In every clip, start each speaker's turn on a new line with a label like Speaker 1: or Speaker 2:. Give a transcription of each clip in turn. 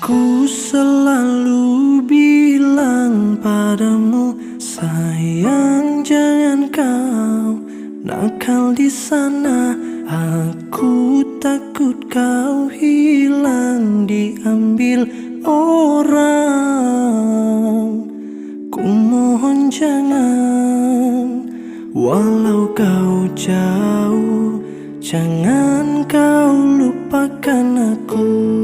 Speaker 1: Aku selalu bilang padamu, sayang jangan kau nakal di sana. Aku takut kau hilang diambil orang. Ku mohon jangan, walau kau jauh, jangan kau lupakan aku.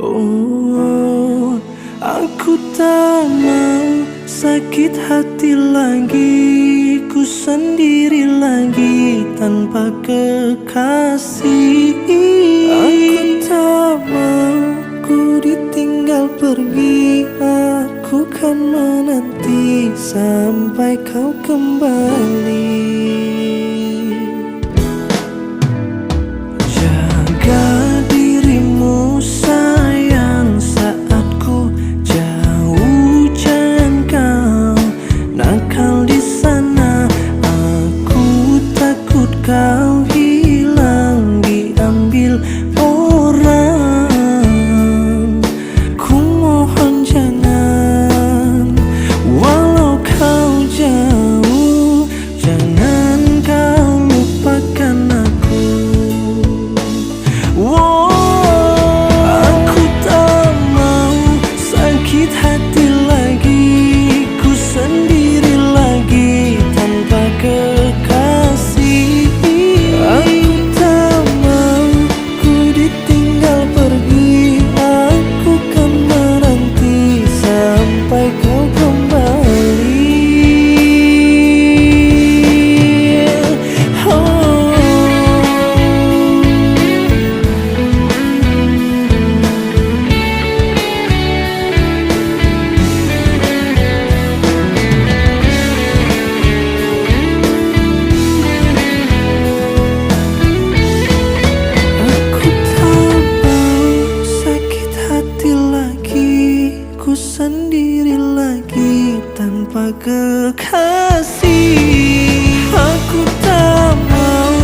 Speaker 1: Oh, aku tak mau sakit hati lagi, ku sendiri lagi tanpa kekasih. Aku tak mau ku ditinggal pergi, aku kan menanti sampai kau kembali. Jaga dirimu sayang, saat ku jauh jangan kau nakal di sana. Aku takut kau hilang diambil orang. Ku mohon jangan, walau kau jauh, jangan kau lupakan aku. Aku tak mau sakit hati lagi, ku sendiri lagi tanpa kekasih. Aku tak mau ku ditinggal pergi, aku kan menanti sampai kau kembali. Ku sendiri lagi tanpa kekasih. Aku tak mau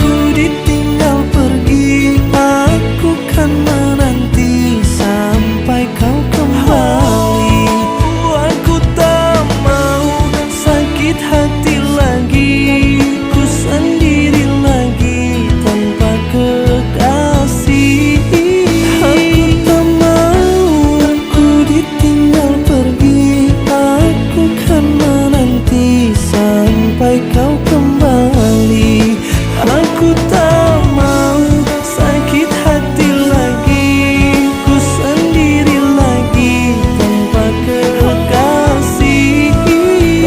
Speaker 1: ku ditinggal pergi, aku kan menanti sampai kau kembali. Aku tak mau sakit hati lagi, ku sendiri lagi tanpa kekasih. Aku tak mau tinggal pergi, aku kan menanti sampai kau kembali. Aku tak mau sakit hati lagi, ku sendiri lagi tanpa kekasih.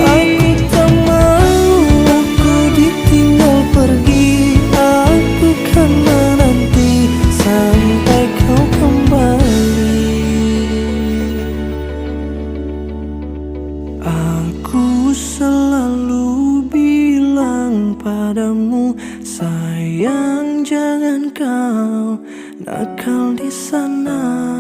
Speaker 1: Aku tak mau aku ditinggal pergi, aku kan menanti sampai kau kembali. Aku selalu bilang padamu, sayang jangan kau nakal di sana.